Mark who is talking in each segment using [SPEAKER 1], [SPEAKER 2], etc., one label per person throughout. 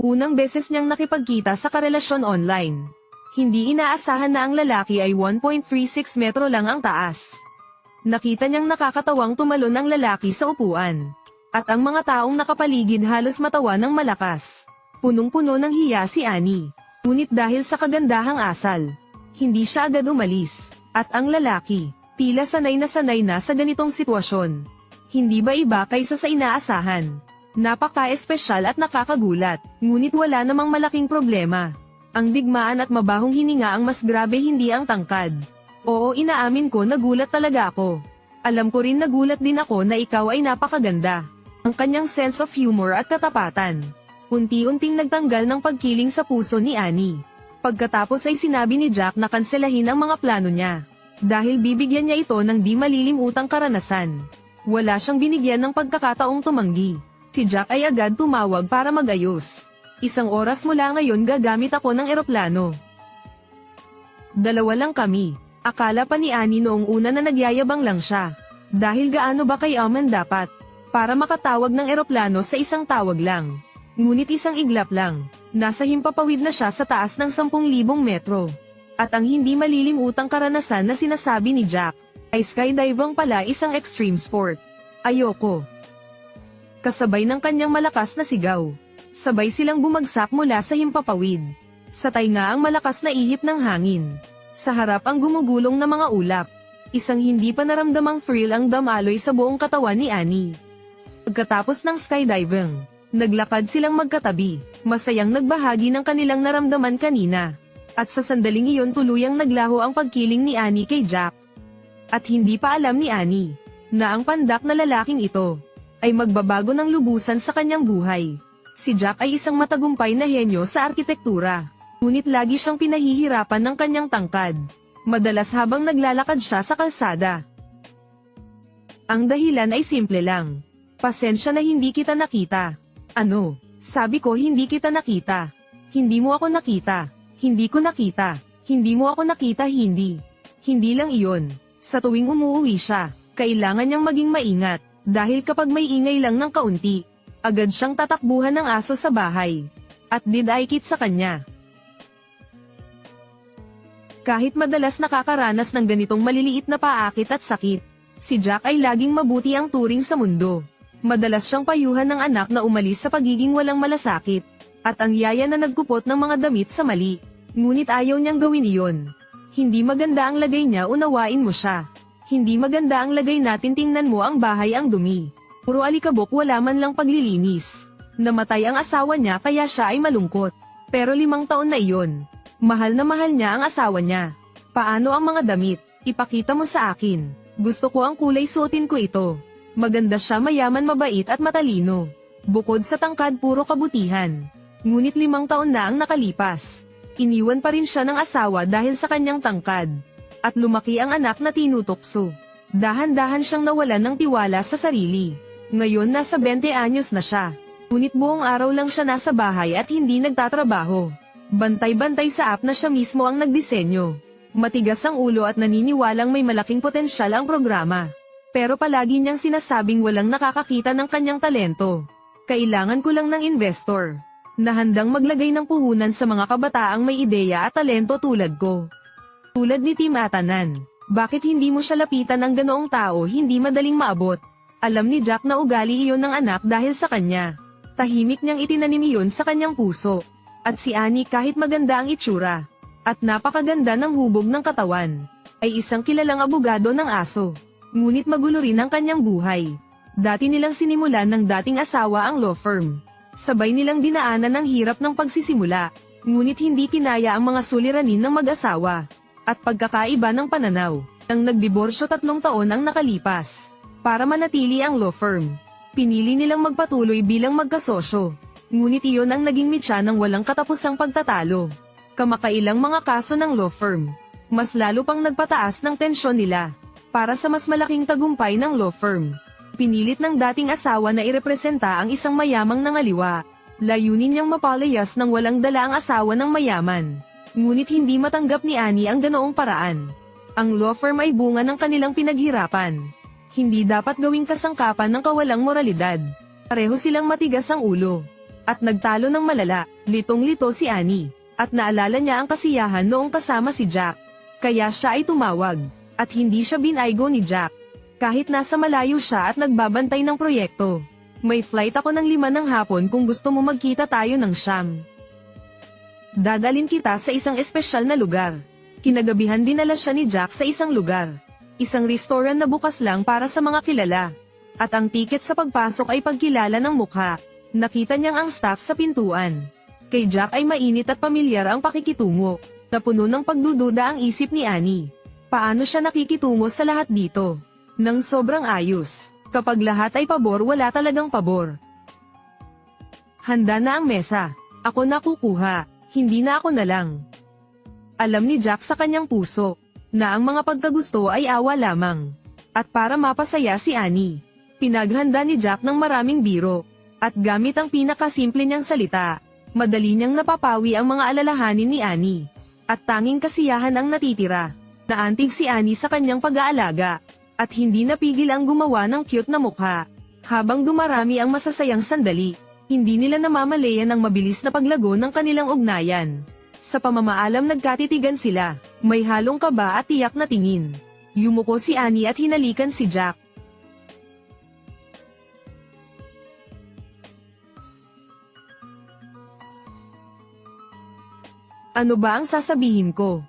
[SPEAKER 1] Unang beses niyang nakipagkita sa karelasyon online. Hindi inaasahan na ang lalaki ay 1.36 metro lang ang taas. Nakita niyang nakakatawang tumalon ang lalaki sa upuan. At ang mga taong nakapaligid halos matawa ng malakas. Punong-puno ng hiya si Annie. Ngunit dahil sa kagandahang asal, hindi siya agad umalis. At ang lalaki, tila sanay na sa ganitong sitwasyon. Hindi ba iba kaysa sa inaasahan? Napaka-espesyal at nakakagulat, ngunit wala namang malaking problema. Ang digmaan at mabahong hininga ang mas grabe, hindi ang tangkad. Oo, inaamin ko, nagulat talaga ako. Alam ko rin nagulat din ako na ikaw ay napakaganda. Ang kanyang sense of humor at katapatan. Unti-unting nagtanggal ng pagkiling sa puso ni Annie. Pagkatapos ay sinabi ni Jack na kanselahin ang mga plano niya. Dahil bibigyan niya ito ng di malilimutang karanasan. Wala siyang binigyan ng pagkakataong tumanggi. Si Jack ay agad tumawag para mag-ayos. 1 oras mula ngayon gagamit ako ng eroplano. 2 lang kami. Akala pa ni Annie noong una na nagyayabang lang siya. Dahil gaano ba kayaman dapat? Para makatawag ng eroplano sa 1 tawag lang. Ngunit 1 iglap lang. Nasa himpapawid na siya sa taas ng 10,000 metro. At ang hindi malilimutang karanasan na sinasabi ni Jack, ay skydiving pala, isang extreme sport. Ayoko. Kasabay ng kanyang malakas na sigaw. Sabay silang bumagsak mula sa himpapawid. Sa tainga ang malakas na ihip ng hangin. Sa harap ang gumugulong na mga ulap. Isang hindi pa naramdamang thrill ang damaloy sa buong katawan ni Annie. Pagkatapos ng skydiving, naglakad silang magkatabi, masayang nagbahagi ng kanilang naramdaman kanina. At sa sandaling iyon tuluyang naglaho ang pagkiling ni Annie kay Jack. At hindi pa alam ni Annie, na ang pandak na lalaking ito, ay magbabago ng lubusan sa kanyang buhay. Si Jack ay isang matagumpay na henyo sa arkitektura. Ngunit lagi siyang pinahihirapan ng kanyang tangkad. Madalas habang naglalakad siya sa kalsada. Ang dahilan ay simple lang. Pasensya na hindi kita nakita. Ano? Sabi ko hindi kita nakita. Hindi mo ako nakita. Hindi ko nakita. Hindi mo ako nakita, hindi. Hindi lang iyon. Sa tuwing umuwi siya, kailangan niyang maging maingat. Dahil kapag may ingay lang ng kaunti, agad siyang tatakbuhan ng aso sa bahay. At didaikit sa kanya. Kahit madalas nakakaranas ng ganitong maliliit na paakit at sakit, si Jack ay laging mabuti ang turing sa mundo. Madalas siyang payuhan ng anak na umalis sa pagiging walang malasakit, at ang yaya na nagkupot ng mga damit sa mali. Ngunit ayaw niyang gawin iyon. Hindi maganda ang lagay niya, unawain mo siya. Hindi maganda ang lagay natin, tingnan mo ang bahay, ang dumi. Puro alikabok, wala man lang paglilinis. Namatay ang asawa niya kaya siya ay malungkot. Pero 5 taon na iyon. Mahal na mahal niya ang asawa niya. Paano ang mga damit? Ipakita mo sa akin. Gusto ko ang kulay, suotin ko ito. Maganda siya, mayaman, mabait at matalino. Bukod sa tangkad, puro kabutihan. Ngunit 5 taon na ang nakalipas. Iniwan pa rin siya ng asawa dahil sa kanyang tangkad. At lumaki ang anak na tinutokso. Dahan-dahan siyang nawalan ng tiwala sa sarili. Ngayon nasa 20 anyos na siya. Ngunit buong araw lang siya nasa bahay at hindi nagtatrabaho. Bantay-bantay sa app na siya mismo ang nagdisenyo. Matigas ang ulo at naniniwalang may malaking potensyal ang programa. Pero palagi niyang sinasabing walang nakakakita ng kanyang talento. Kailangan ko lang ng investor na handang maglagay ng puhunan sa mga kabataang may ideya at talento tulad ko. Tulad ni Tim Atanan. Bakit hindi mo siya lapitan ng ganoong tao, hindi madaling maabot? Alam ni Jack na ugali iyon ng anak dahil sa kanya. Tahimik niyang itinanim iyon sa kanyang puso. At si Annie, kahit maganda ang itsura, at napakaganda ng hubog ng katawan, ay isang kilalang abogado ng aso. Ngunit magulo rin ang kanyang buhay. Dati nilang sinimulan ng dating asawa ang law firm. Sabay nilang dinaanan ang hirap ng pagsisimula. Ngunit hindi kinaya ang mga suliranin ng mag-asawa. At pagkakaiba ng pananaw. Nang nagdiborsyo 3 taon ang nakalipas. Para manatili ang law firm, pinili nilang magpatuloy bilang magkasosyo. Ngunit iyon ang naging mitya ng walang katapusang pagtatalo. Kamakailang mga kaso ng law firm. Mas lalo pang nagpataas ng tensyon nila. Para sa mas malaking tagumpay ng law firm, pinilit ng dating asawa na irepresenta ang isang mayamang nangaliwa. Layunin niyang mapalayas ng walang dala ang asawa ng mayaman. Ngunit hindi matanggap ni Annie ang ganoong paraan. Ang law firm ay bunga ng kanilang pinaghirapan. Hindi dapat gawing kasangkapan ng kawalang moralidad. Pareho silang matigas ang ulo. At nagtalo ng malala, litong-lito si Annie. At naalala niya ang kasiyahan noong kasama si Jack. Kaya siya ay tumawag. At hindi siya binaygo ni Jack. Kahit nasa malayo siya at nagbabantay ng proyekto. May flight ako ng 5 ng hapon kung gusto mo magkita tayo ng 9. Dadalin kita sa isang espesyal na lugar. Kinagabihan dinala siya ni Jack sa isang lugar. Isang restaurant na bukas lang para sa mga kilala. At ang tiket sa pagpasok ay pagkilala ng mukha. Nakita niyang ang staff sa pintuan. Kay Jack ay mainit at pamilyar ang pakikitungo. Napuno ng pagdududa ang isip ni Annie. Paano siya nakikitungo sa lahat dito? Nang sobrang ayos. Kapag lahat ay pabor, wala talagang pabor. Handa na ang mesa. Ako na kukuha. Hindi na ako na lang. Alam ni Jack sa kanyang puso na ang mga pagkagusto ay awa lamang. At para mapasaya si Annie, pinaghanda ni Jack ng maraming biro. At gamit ang pinakasimple niyang salita, madali niyang napapawi ang mga alalahanin ni Annie. At tanging kasiyahan ang natitira. Naantig si Annie sa kanyang pag-aalaga. At hindi napigil ang gumawa ng cute na mukha. Habang dumarami ang masasayang sandali, hindi nila namamalayan ang mabilis na paglago ng kanilang ugnayan. Sa pamamaalam nagkatitigan sila, may halong kaba at tiyak na tingin. Yumuko si Annie at hinalikan si Jack. Ano ba ang sasabihin ko?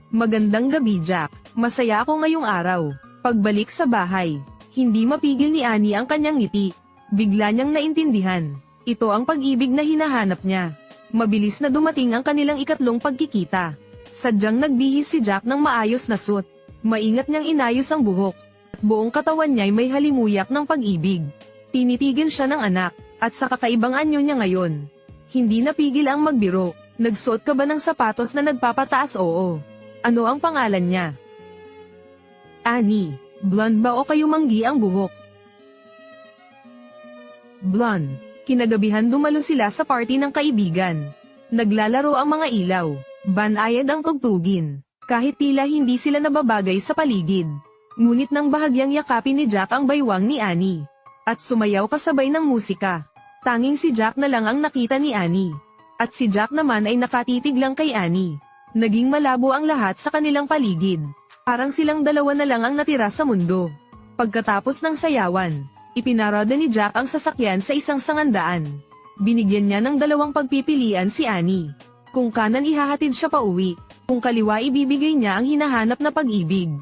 [SPEAKER 1] Magandang gabi, Jack. Masaya ako ngayong araw. Pagbalik sa bahay, hindi mapigil ni Annie ang kanyang ngiti. Bigla niyang naintindihan. Ito ang pag-ibig na hinahanap niya. Mabilis na dumating ang kanilang ikatlong pagkikita. Sadyang nagbihis si Jack ng maayos na suit. Maingat niyang inayos ang buhok. At buong katawan niya'y may halimuyak ng pag-ibig. Tinitigan siya ng anak, at sa kakaibang anyo niya ngayon. Hindi napigil ang magbiro. Nagsuot ka ba ng sapatos na nagpapataas? Oo. Ano ang pangalan niya? Annie. Blonde ba o kayumanggi ang buhok? Blonde. Kinagabihan dumalo sila sa party ng kaibigan. Naglalaro ang mga ilaw. Banayad ang tugtugin. Kahit tila hindi sila nababagay sa paligid. Ngunit nang bahagyang yakapin ni Jack ang baywang ni Annie. At sumayaw kasabay ng musika. Tanging si Jack na lang ang nakita ni Annie. At si Jack naman ay nakatitig lang kay Annie. Naging malabo ang lahat sa kanilang paligid. Parang silang dalawa na lang ang natira sa mundo. Pagkatapos ng sayawan, ipinarada ni Jack ang sasakyan sa isang sangandaan. Binigyan niya ng 2 pagpipilian si Annie. Kung kanan ihahatid siya pa uwi, kung kaliwa ibibigay niya ang hinahanap na pag-ibig.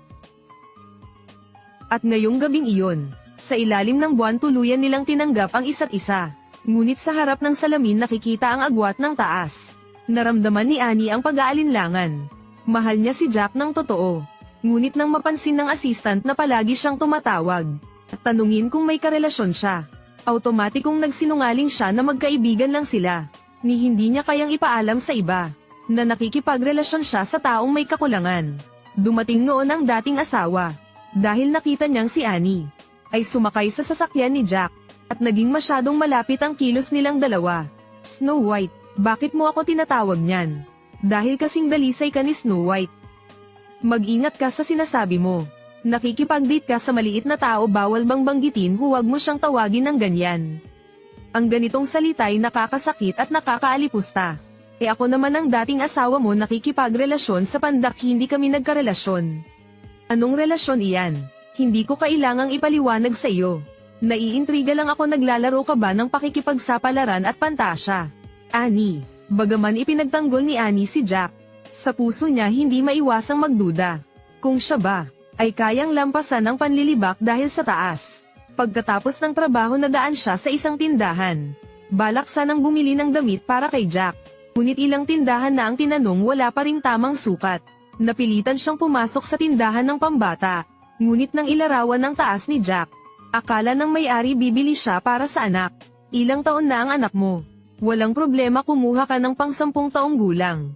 [SPEAKER 1] At ngayong gabing iyon, sa ilalim ng buwan tuluyan nilang tinanggap ang isa't isa. Ngunit sa harap ng salamin nakikita ang agwat ng taas. Naramdaman ni Annie ang pag-aalinlangan. Mahal niya si Jack ng totoo. Ngunit nang mapansin ng assistant na palagi siyang tumatawag, at tanungin kung may karelasyon siya, automatikong nagsinungaling siya na magkaibigan lang sila. Ni hindi niya kayang ipaalam sa iba, na nakikipagrelasyon siya sa taong may kakulangan. Dumating noon ang dating asawa. Dahil nakita niyang si Annie, ay sumakay sa sasakyan ni Jack. At naging masyadong malapit ang kilos nilang dalawa. Snow White, bakit mo ako tinatawag niyan? Dahil kasing dalisay ka ni Snow White. Mag-ingat ka sa sinasabi mo. Nakikipag-date ka sa maliit na tao, bawal bang banggitin, huwag mo siyang tawagin ng ganyan. Ang ganitong salita'y nakakasakit at nakakaalipusta. Ako naman ang dating asawa mo, nakikipagrelasyon sa pandak, hindi kami nagkarelasyon. Anong relasyon iyan? Hindi ko kailangang ipaliwanag sa iyo. Naiintriga lang ako, naglalaro ka ba ng pakikipagsapalaran at pantasya? Annie. Bagaman ipinagtanggol ni Annie si Jack, sa puso niya hindi maiwasang magduda. Kung siya ba, ay kayang lampasan ang panlilibak dahil sa taas. Pagkatapos ng trabaho nadaan siya sa isang tindahan. Balak sanang bumili ng damit para kay Jack. Ngunit ilang tindahan na ang tinanong, wala pa ring tamang sukat. Napilitan siyang pumasok sa tindahan ng pambata. Ngunit nang ilarawan ng taas ni Jack, akala ng may-ari bibili siya para sa anak. Ilang taon na ang anak mo? Walang problema, kumuha ka ng pang 10 taong gulang.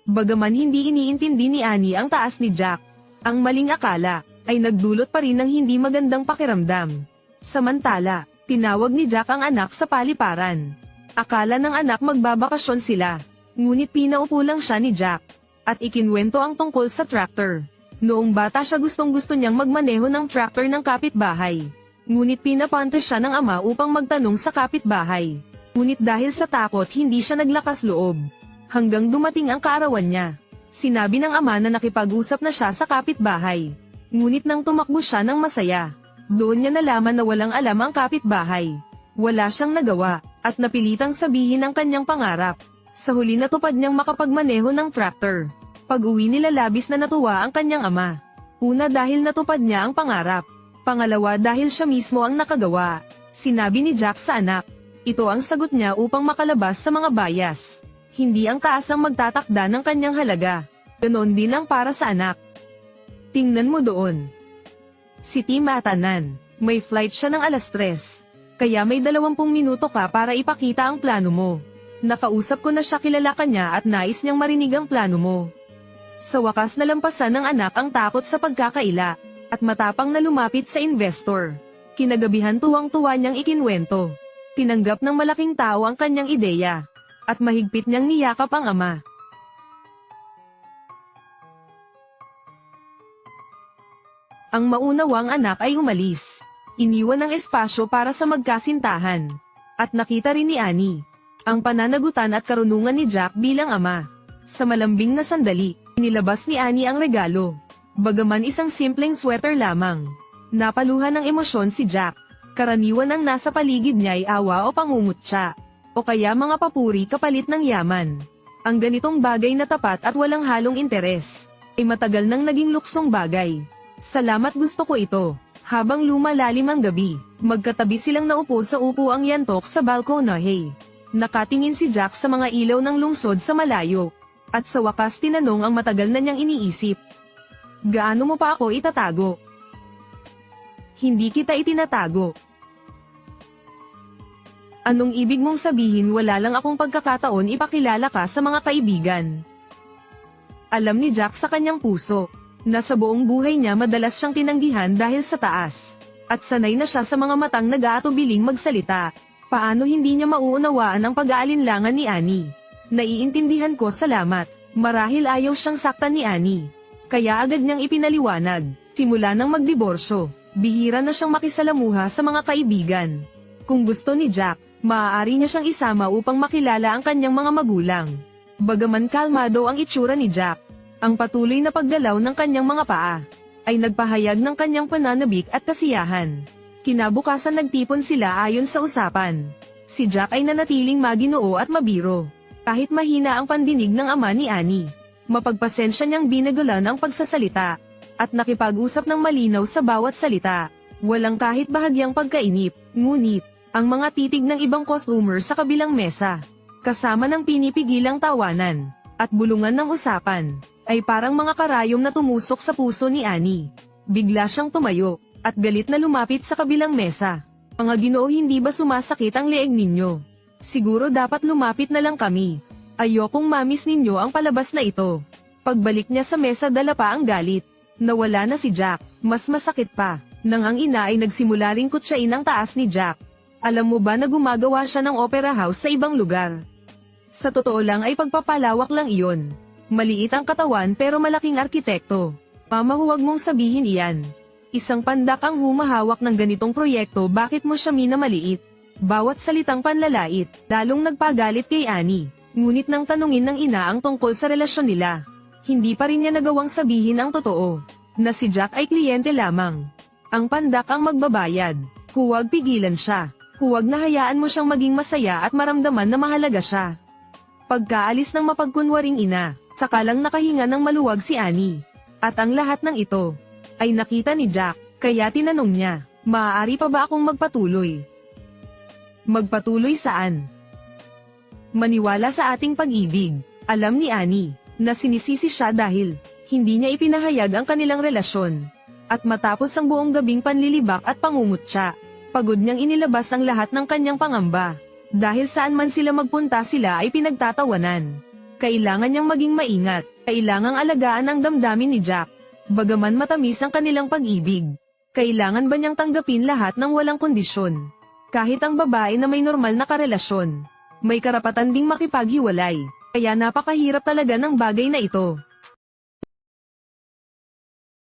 [SPEAKER 1] Bagaman hindi iniintindi ni Annie ang taas ni Jack, ang maling akala, ay nagdulot pa rin ng hindi magandang pakiramdam. Samantala, tinawag ni Jack ang anak sa paliparan. Akala ng anak magbabakasyon sila, ngunit pinaupo lang siya ni Jack, at ikinwento ang tungkol sa tractor. Noong bata siya, gustong-gusto niyang magmaneho ng tractor ng kapitbahay. Ngunit pinapunta siya ng ama upang magtanong sa kapitbahay. Ngunit dahil sa takot hindi siya naglakas loob. Hanggang dumating ang kaarawan niya. Sinabi ng ama na nakipag-usap na siya sa kapitbahay. Ngunit nang tumakbo siya ng masaya, doon niya nalaman na walang alam ang kapitbahay. Wala siyang nagawa, at napilitang sabihin ang kanyang pangarap. Sa huli natupad niyang makapagmaneho ng tractor. Pag-uwi nila labis na natuwa ang kanyang ama. Una dahil natupad niya ang pangarap. Pangalawa dahil siya mismo ang nakagawa. Sinabi ni Jack sa anak. Ito ang sagot niya upang makalabas sa mga bias. Hindi ang taas ang magtatakda ng kanyang halaga. Ganon din ang para sa anak. Tingnan mo doon. Si Tim Atanan. May flight siya ng 3:00. Kaya may 20 minuto ka para ipakita ang plano mo. Nakausap ko na siya, kilala ka niya at nais niyang marinig ang plano mo. Sa wakas nalampasan ng anak ang takot sa pagkakaila, at matapang na lumapit sa investor. Kinagabihan tuwang-tuwa niyang ikinwento. Tinanggap ng malaking tao ang kanyang ideya, at mahigpit niyang niyakap ang ama. Ang maunawang anak ay umalis. Iniwan ang espasyo para sa magkasintahan. At nakita rin ni Annie ang pananagutan at karunungan ni Jack bilang ama. Sa malambing na sandali, inilabas ni Annie ang regalo. Bagaman isang simpleng sweater lamang, napaluhan ng emosyon si Jack. Karaniwan ang nasa paligid niya ay awa o pangungutya, o kaya mga papuri kapalit ng yaman. Ang ganitong bagay na tapat at walang halong interes, ay matagal nang naging luksong bagay. Salamat, gusto ko ito. Habang lumalalim ang gabi, magkatabi silang naupo sa upuang yantok sa balkonahe. Nakatingin si Jack sa mga ilaw ng lungsod sa malayo. At sa wakas tinanong ang matagal na niyang iniisip. Gaano mo pa ako itatago? Hindi kita itinatago. Anong ibig mong sabihin? Wala lang akong pagkakataon ipakilala ka sa mga kaibigan. Alam ni Jack sa kanyang puso, na sa buong buhay niya madalas siyang tinanggihan dahil sa taas. At sanay na siya sa mga matang nag-aatubiling magsalita. Paano hindi niya mauunawaan ang pag-aalinlangan ni Annie? Naiintindihan ko, salamat. Marahil ayaw siyang saktan ni Annie. Kaya agad niyang ipinaliwanag. Simula nang magdiborsyo, bihira na siyang makisalamuha sa mga kaibigan. Kung gusto ni Jack, maaari niya siyang isama upang makilala ang kanyang mga magulang. Bagaman kalmado ang itsura ni Jack, ang patuloy na paggalaw ng kanyang mga paa ay nagpahayag ng kanyang pananabik at kasiyahan. Kinabukasan nagtipon sila ayon sa usapan. Si Jack ay nanatiling maginoo at mabiro. Kahit mahina ang pandinig ng ama ni Annie, mapagpasensya niyang binagalan ang pagsasalita, at nakipag-usap ng malinaw sa bawat salita. Walang kahit bahagyang pagkainip, ngunit, ang mga titig ng ibang customer sa kabilang mesa, kasama ng pinipigilang tawanan, at bulungan ng usapan, ay parang mga karayom na tumusok sa puso ni Annie. Bigla siyang tumayo, at galit na lumapit sa kabilang mesa. Mga Ginoo, hindi ba sumasakit ang leeg ninyo? Siguro dapat lumapit na lang kami. Ayokong mamis ninyo ang palabas na ito. Pagbalik niya sa mesa dala pa ang galit. Nawala na si Jack, mas masakit pa, nang ang ina ay nagsimula ring kutsain ang taas ni Jack. Alam mo ba na gumagawa siya ng opera house sa ibang lugar? Sa totoo lang ay pagpapalawak lang iyon. Maliit ang katawan pero malaking arkitekto. Mama, huwag mong sabihin iyan. Isang pandak ang humahawak ng ganitong proyekto, bakit mo siya minamaliit? Bawat salitang panlalait, lalong nagpagalit kay Annie. Ngunit nang tanungin ng ina ang tungkol sa relasyon nila, hindi pa rin niya nagawang sabihin ang totoo, na si Jack ay kliyente lamang. Ang pandak ang magbabayad. Huwag pigilan siya. Huwag na hayaan mo siyang maging masaya at maramdaman na mahalaga siya. Pagkaalis ng mapagkunwaring ina, saka lang nakahinga ng maluwag si Annie. At ang lahat ng ito ay nakita ni Jack, kaya tinanong niya, maaari pa ba akong magpatuloy? Magpatuloy saan? Maniwala sa ating pag-ibig. Alam ni Annie, na sinisisi siya dahil hindi niya ipinahayag ang kanilang relasyon. At matapos ang buong gabing panlilibak at pangungutya, pagod niyang inilabas ang lahat ng kanyang pangamba. Dahil saan man sila magpunta sila ay pinagtatawanan. Kailangan niyang maging maingat, kailangang alagaan ang damdamin ni Jack. Bagaman matamis ang kanilang pag-ibig, kailangan ba niyang tanggapin lahat ng walang kondisyon? Kahit ang babae na may normal na karelasyon, may karapatan ding makipaghiwalay, kaya napakahirap talaga ng bagay na ito.